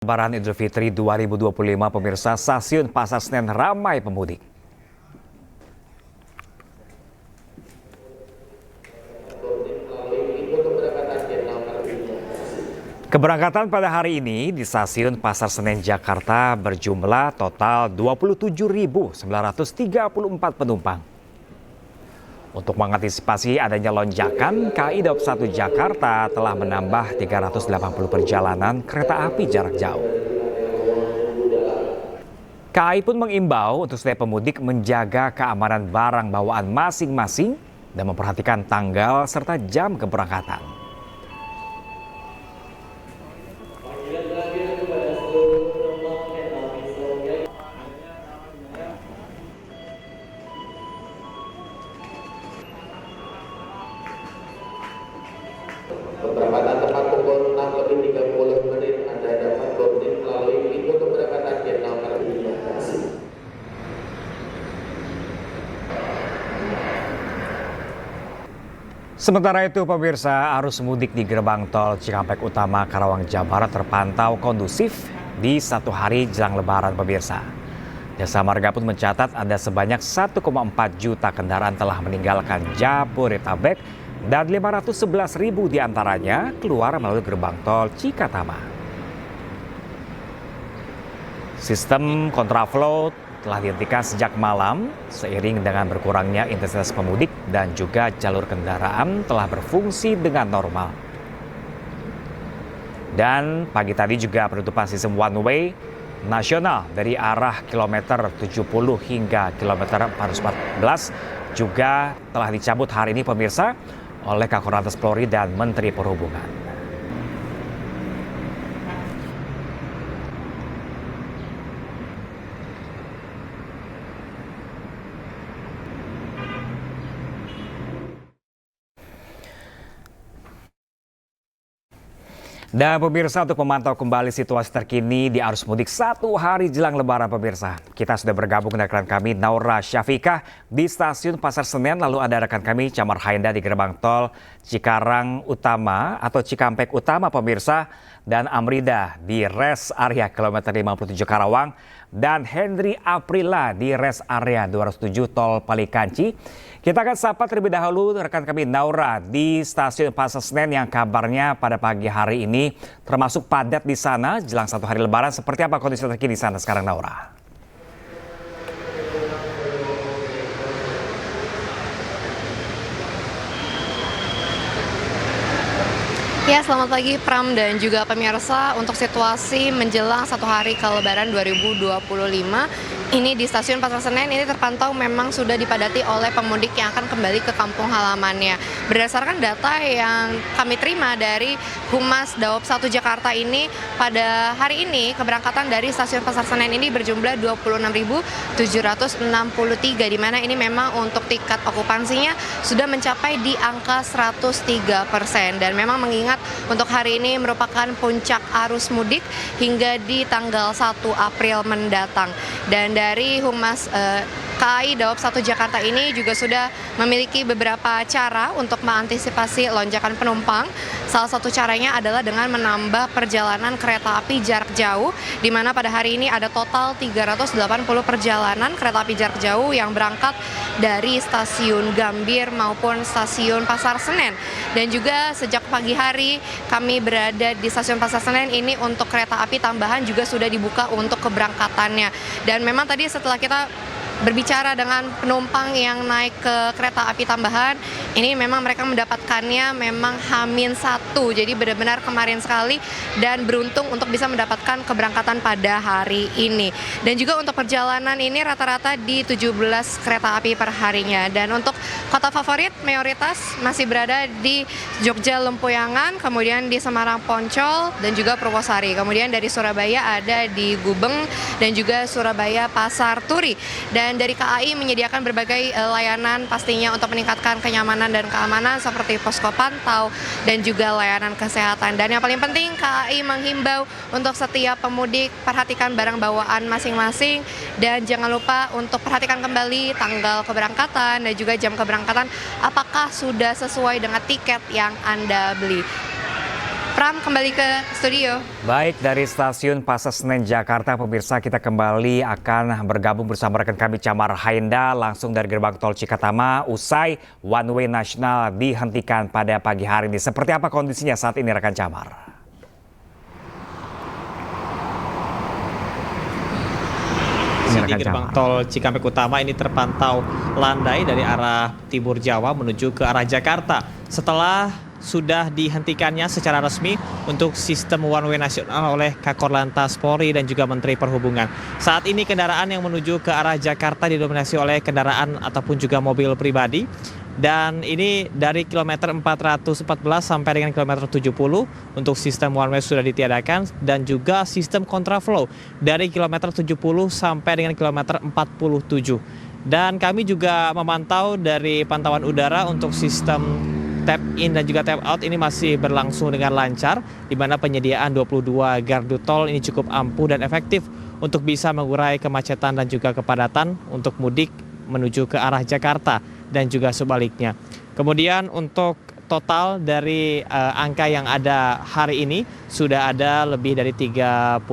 Lebaran Idul Fitri 2025, pemirsa, stasiun Pasar Senen ramai pemudik. Keberangkatan pada hari ini di stasiun Pasar Senen Jakarta berjumlah total 27.934 penumpang. Untuk mengantisipasi adanya lonjakan, KAI Daob 1 Jakarta telah menambah 380 perjalanan kereta api jarak jauh. KAI pun mengimbau untuk setiap pemudik menjaga keamanan barang bawaan masing-masing dan memperhatikan tanggal serta jam keberangkatan. Keberangkatan tepat pukul 6:30 Anda dapat boarding melalui pintu keberangkatan gate nomor 5. Sementara itu, pemirsa, arus mudik di gerbang tol Cikampek Utama Karawang, Jawa Barat terpantau kondusif di satu hari jelang Lebaran, pemirsa. Jasa Marga pun mencatat ada sebanyak 1,4 juta kendaraan telah meninggalkan Jabodetabek dan 511.000 diantaranya keluar melalui gerbang tol Cikatama. Sistem kontraflow telah dihentikan sejak malam seiring dengan berkurangnya intensitas pemudik dan juga jalur kendaraan telah berfungsi dengan normal. Dan pagi tadi juga penutupan sistem one way nasional dari arah kilometer 70 hingga kilometer 414 juga telah dicabut hari ini, pemirsa, oleh Kakor Polri dan Menteri Perhubungan. Dan pemirsa, untuk memantau kembali situasi terkini di arus mudik satu hari jelang Lebaran, pemirsa, kita sudah bergabung dengan rekan kami Naura Syafikah di stasiun Pasar Senen, lalu ada rekan kami Camar Hainda di gerbang tol Cikarang Utama atau Cikampek Utama, pemirsa, dan Amrida di rest area kilometer 57 Karawang, dan Henry Aprila di rest area 207 tol Palikanci. Kita akan sapa terlebih dahulu rekan kami Naura di stasiun Pasar Senen yang kabarnya pada pagi hari ini termasuk padat di sana jelang satu hari Lebaran. Seperti apa kondisi terkini di sana sekarang, Naura? Ya, selamat pagi Pram dan juga pemirsa. Untuk situasi menjelang satu hari ke Lebaran 2025, ini di stasiun Pasar Senen ini terpantau memang sudah dipadati oleh pemudik yang akan kembali ke kampung halamannya. Berdasarkan data yang kami terima dari Humas Daob 1 Jakarta ini, pada hari ini keberangkatan dari stasiun Pasar Senen ini berjumlah 26.763, di mana ini memang untuk tingkat okupansinya sudah mencapai di angka 103%, dan memang mengingat untuk hari ini merupakan puncak arus mudik hingga di tanggal 1 April mendatang. Dan dari Humas KAI Daob 1 Jakarta ini juga sudah memiliki beberapa cara untuk mengantisipasi lonjakan penumpang. Salah satu caranya adalah dengan menambah perjalanan kereta api jarak jauh, di mana pada hari ini ada total 380 perjalanan kereta api jarak jauh yang berangkat dari stasiun Gambir maupun stasiun Pasar Senen. Dan juga sejak pagi hari kami berada di stasiun Pasar Senen ini untuk kereta api tambahan juga sudah dibuka untuk keberangkatannya. Dan memang tadi setelah kita berbicara dengan penumpang yang naik ke kereta api tambahan, ini memang mereka mendapatkannya memang H-1, jadi benar-benar kemarin sekali dan beruntung untuk bisa mendapatkan keberangkatan pada hari ini. Dan juga untuk perjalanan ini rata-rata di 17 kereta api per harinya. Dan untuk kota favorit mayoritas masih berada di Jogja Lempuyangan, kemudian di Semarang Poncol, dan juga Purwosari. Kemudian dari Surabaya ada di Gubeng dan juga Surabaya Pasar Turi. Dan dari KAI menyediakan berbagai layanan pastinya untuk meningkatkan kenyamanan dan keamanan seperti posko pantau dan juga layanan kesehatan. Dan yang paling penting, KAI menghimbau untuk setiap pemudik perhatikan barang bawaan masing-masing dan jangan lupa untuk perhatikan kembali tanggal keberangkatan dan juga jam keberangkatan apakah sudah sesuai dengan tiket yang Anda beli. Pram, kembali ke studio. Baik, dari stasiun Pasar Senen Jakarta, pemirsa, kita kembali akan bergabung bersama rekan kami Camar Hainda langsung dari gerbang tol Cikatama usai one way nasional dihentikan pada pagi hari ini. Seperti apa kondisinya saat ini rekan Camar? Di gerbang tol Cikampek Utama ini terpantau landai dari arah timur Jawa menuju ke arah Jakarta. Setelah sudah dihentikannya secara resmi untuk sistem one way nasional oleh Kakor Lantas Polri dan juga Menteri Perhubungan. Saat ini kendaraan yang menuju ke arah Jakarta didominasi oleh kendaraan ataupun juga mobil pribadi. Dan ini dari kilometer 414 sampai dengan kilometer 70 untuk sistem one way sudah ditiadakan, dan juga sistem kontraflow dari kilometer 70 sampai dengan kilometer 47. Dan kami juga memantau dari pantauan udara untuk sistem tap in dan juga tap out ini masih berlangsung dengan lancar, di mana penyediaan 22 gardu tol ini cukup ampuh dan efektif untuk bisa mengurai kemacetan dan juga kepadatan untuk mudik menuju ke arah Jakarta dan juga sebaliknya. Kemudian untuk total dari angka yang ada hari ini sudah ada lebih dari 30.000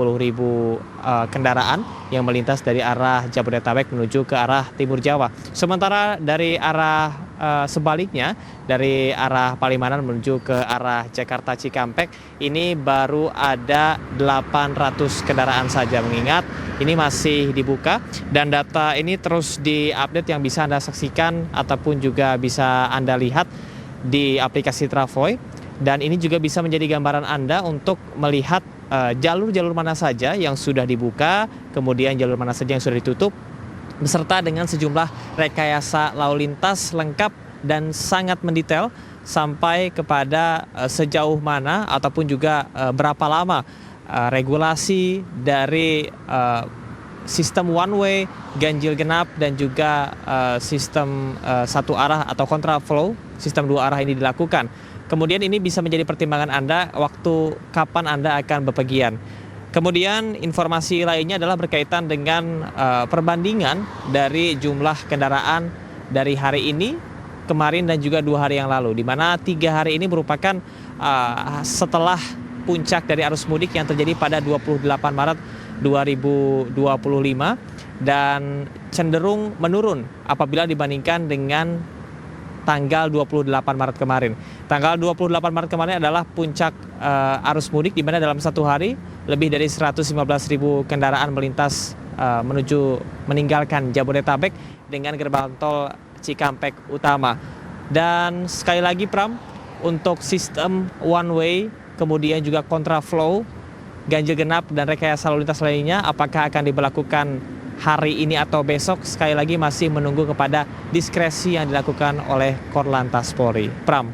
kendaraan yang melintas dari arah Jabodetabek menuju ke arah timur Jawa. Sementara dari arah sebaliknya, dari arah Palimanan menuju ke arah Jakarta Cikampek ini baru ada 800 kendaraan saja, mengingat ini masih dibuka dan data ini terus diupdate yang bisa Anda saksikan ataupun juga bisa Anda lihat di aplikasi Travoy, dan ini juga bisa menjadi gambaran Anda untuk melihat jalur-jalur mana saja yang sudah dibuka, kemudian jalur mana saja yang sudah ditutup, beserta dengan sejumlah rekayasa lalu lintas lengkap dan sangat mendetail sampai kepada sejauh mana ataupun juga berapa lama regulasi dari sistem one way, ganjil genap, dan juga sistem satu arah atau kontraflow, sistem dua arah ini dilakukan. Kemudian ini bisa menjadi pertimbangan Anda waktu kapan Anda akan bepergian. Kemudian informasi lainnya adalah berkaitan dengan perbandingan dari jumlah kendaraan dari hari ini, kemarin, dan juga 2 hari yang lalu, di mana 3 hari ini merupakan setelah puncak dari arus mudik yang terjadi pada 28 Maret 2025 dan cenderung menurun apabila dibandingkan dengan tanggal 28 Maret kemarin. Tanggal 28 Maret kemarin adalah puncak arus mudik, di mana dalam satu hari lebih dari 115.000 kendaraan melintas meninggalkan Jabodetabek dengan gerbang tol Cikampek Utama. Dan sekali lagi Pram, untuk sistem one way, kemudian juga kontraflow, ganjil genap, dan rekayasa lalu lintas lainnya apakah akan diberlakukan hari ini atau besok, sekali lagi masih menunggu kepada diskresi yang dilakukan oleh Korlantas Polri. Pram.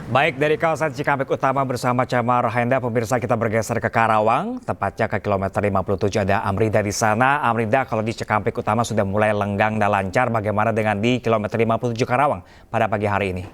Baik, dari kawasan Cikampek Utama bersama Camar Hainda, pemirsa, kita bergeser ke Karawang, tepatnya ke kilometer 57 ada Amrida di sana. Amrida, kalau di Cikampek Utama sudah mulai lenggang dan lancar, bagaimana dengan di kilometer 57 Karawang pada pagi hari ini?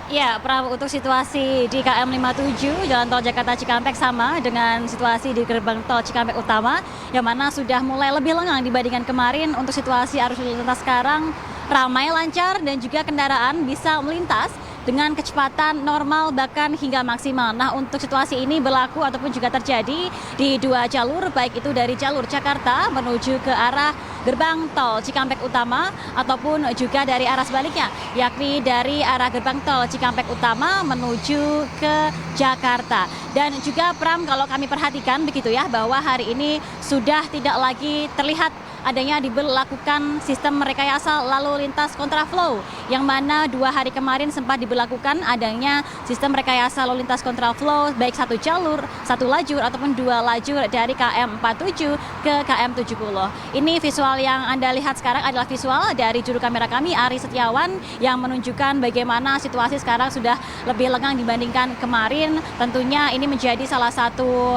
Ya, Pram, untuk situasi di KM 57 Jalan Tol Jakarta Cikampek sama dengan situasi di gerbang tol Cikampek Utama, yang mana sudah mulai lebih lengang dibandingkan kemarin. Untuk situasi arus lalu lintas sekarang ramai, lancar, dan juga kendaraan bisa melintas dengan kecepatan normal bahkan hingga maksimal. Nah, untuk situasi ini berlaku ataupun juga terjadi di 2 jalur, baik itu dari jalur Jakarta menuju ke arah gerbang tol Cikampek Utama ataupun juga dari arah sebaliknya, yakni dari arah gerbang tol Cikampek Utama menuju ke Jakarta. Dan juga Pram, kalau kami perhatikan begitu ya, bahwa hari ini sudah tidak lagi terlihat adanya diberlakukan sistem rekayasa lalu lintas kontraflow, yang mana 2 hari kemarin sempat diberlakukan adanya sistem rekayasa lalu lintas kontraflow baik 1 jalur, 1 lajur ataupun 2 lajur dari KM 47 ke KM 70. Ini visual yang Anda lihat sekarang adalah visual dari juru kamera kami Ari Setiawan yang menunjukkan bagaimana situasi sekarang sudah lebih lengang dibandingkan kemarin. Tentunya ini menjadi salah satu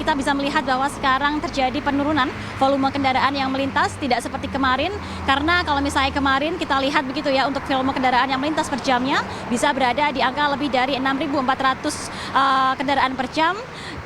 kita bisa melihat bahwa sekarang terjadi penurunan volume kendaraan yang melintas, tidak seperti kemarin, karena kalau misalnya kemarin kita lihat begitu ya, untuk volume kendaraan yang melintas per jamnya bisa berada di angka lebih dari 6.400 kendaraan per jam.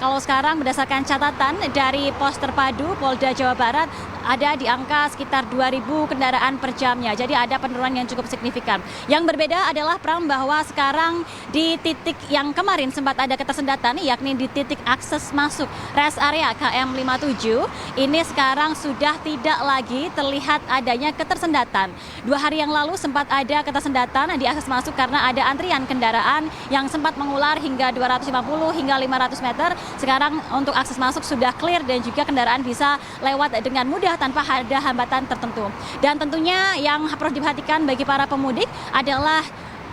Kalau sekarang berdasarkan catatan dari Pos Terpadu Polda Jawa Barat, ada di angka sekitar 2.000 kendaraan per jamnya. Jadi ada penurunan yang cukup signifikan. Yang berbeda adalah Pram bahwa sekarang di titik yang kemarin sempat ada ketersendatan, yakni di titik akses masuk rest area KM 57, ini sekarang sudah tidak lagi terlihat adanya ketersendatan. 2 hari yang lalu sempat ada ketersendatan di akses masuk karena ada antrian kendaraan yang sempat mengular hingga 250 hingga 500 meter. Sekarang untuk akses masuk sudah clear dan juga kendaraan bisa lewat dengan mudah tanpa ada hambatan tertentu. Dan tentunya yang perlu diperhatikan bagi para pemudik adalah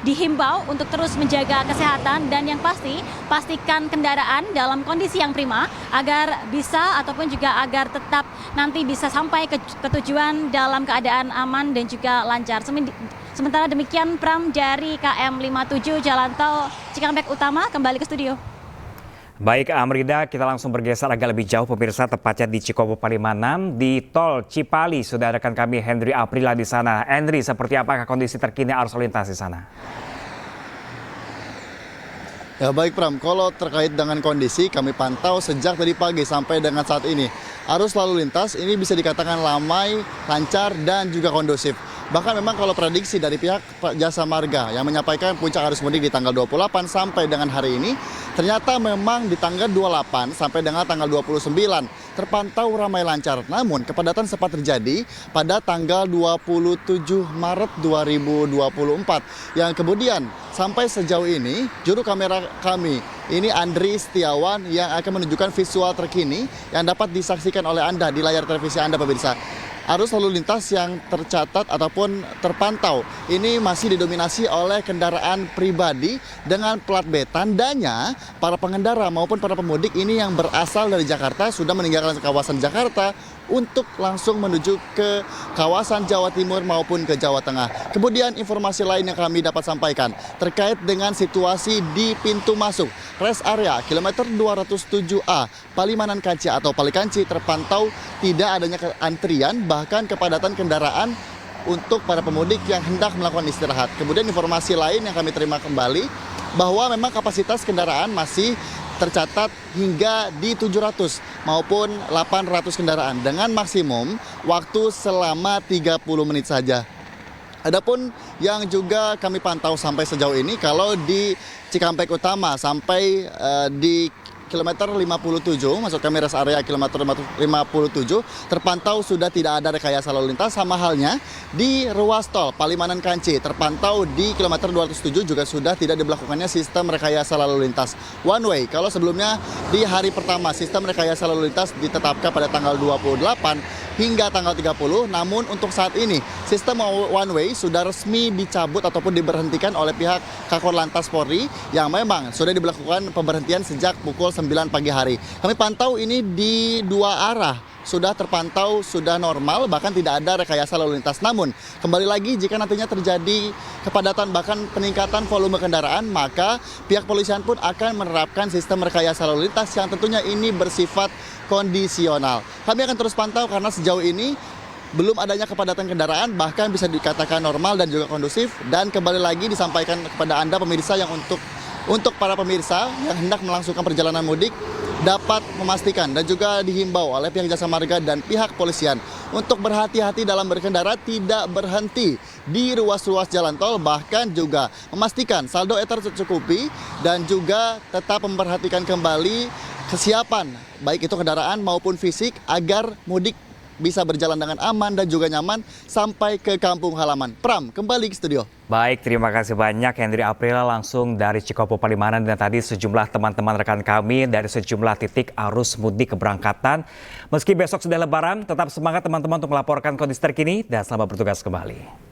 dihimbau untuk terus menjaga kesehatan dan yang pasti pastikan kendaraan dalam kondisi yang prima agar bisa ataupun juga agar tetap nanti bisa sampai ke tujuan dalam keadaan aman dan juga lancar. Sementara demikian Pram dari KM 57 Jalan Tol Cikampek Utama, kembali ke studio. Baik Amrida, kita langsung bergeser agak lebih jauh pemirsa, tepatnya di Cikopo Palimanan di Tol Cipali. Sudah rekan kami Henry Aprila di sana. Henry, seperti apakah kondisi terkini arus lalu lintas di sana? Ya baik Pram, kalau terkait dengan kondisi kami pantau sejak tadi pagi sampai dengan saat ini. Arus lalu lintas ini bisa dikatakan ramai, lancar dan juga kondusif. Bahkan memang kalau prediksi dari pihak Jasa Marga yang menyampaikan puncak arus mudik di tanggal 28 sampai dengan hari ini, ternyata memang di tanggal 28 sampai dengan tanggal 29 terpantau ramai lancar. Namun kepadatan sempat terjadi pada tanggal 27 Maret 2024 yang kemudian sampai sejauh ini juru kamera kami ini Andri Setiawan yang akan menunjukkan visual terkini yang dapat disaksikan oleh Anda di layar televisi Anda pemirsa. Arus lalu lintas yang tercatat ataupun terpantau ini masih didominasi oleh kendaraan pribadi dengan plat B. Tandanya para pengendara maupun para pemudik ini yang berasal dari Jakarta sudah meninggalkan kawasan Jakarta untuk langsung menuju ke kawasan Jawa Timur maupun ke Jawa Tengah. Kemudian informasi lain yang kami dapat sampaikan terkait dengan situasi di pintu masuk rest area kilometer 207A Palimanan Kanci atau Palikanci terpantau tidak adanya antrian bahkan kepadatan kendaraan untuk para pemudik yang hendak melakukan istirahat. Kemudian informasi lain yang kami terima kembali bahwa memang kapasitas kendaraan masih tercatat hingga di 700 maupun 800 kendaraan dengan maksimum waktu selama 30 menit saja. Adapun yang juga kami pantau sampai sejauh ini kalau di Cikampek Utama sampai di kilometer 57, maksud kami rest area kilometer 57, terpantau sudah tidak ada rekayasa lalu lintas. Sama halnya di ruas tol Palimanan Kanci, terpantau di kilometer 207 juga sudah tidak diberlakukannya sistem rekayasa lalu lintas one way. Kalau sebelumnya di hari pertama sistem rekayasa lalu lintas ditetapkan pada tanggal 28 hingga tanggal 30, namun untuk saat ini sistem one way sudah resmi dicabut ataupun diberhentikan oleh pihak Kakor Lantas Polri yang memang sudah diberlakukan pemberhentian sejak pukul 9 pagi hari. Kami pantau ini di dua arah sudah terpantau, sudah normal, bahkan tidak ada rekayasa lalu lintas. Namun, kembali lagi jika nantinya terjadi kepadatan bahkan peningkatan volume kendaraan, maka pihak polisian pun akan menerapkan sistem rekayasa lalu lintas yang tentunya ini bersifat kondisional. Kami akan terus pantau karena sejauh ini belum adanya kepadatan kendaraan, bahkan bisa dikatakan normal dan juga kondusif. Dan kembali lagi disampaikan kepada Anda pemirsa yang untuk para pemirsa yang hendak melangsungkan perjalanan mudik dapat memastikan dan juga dihimbau oleh pihak Jasa Marga dan pihak polisian untuk berhati-hati dalam berkendara, tidak berhenti di ruas-ruas jalan tol, bahkan juga memastikan saldo tercukupi dan juga tetap memperhatikan kembali kesiapan baik itu kendaraan maupun fisik agar mudik bisa berjalan dengan aman dan juga nyaman sampai ke kampung halaman. Pram, kembali ke studio. Baik, terima kasih banyak Henry Aprila langsung dari Cikopo Palimanan dan tadi sejumlah teman-teman rekan kami dari sejumlah titik arus mudik keberangkatan. Meski besok sudah lebaran, tetap semangat teman-teman untuk melaporkan kondisi terkini dan selamat bertugas kembali.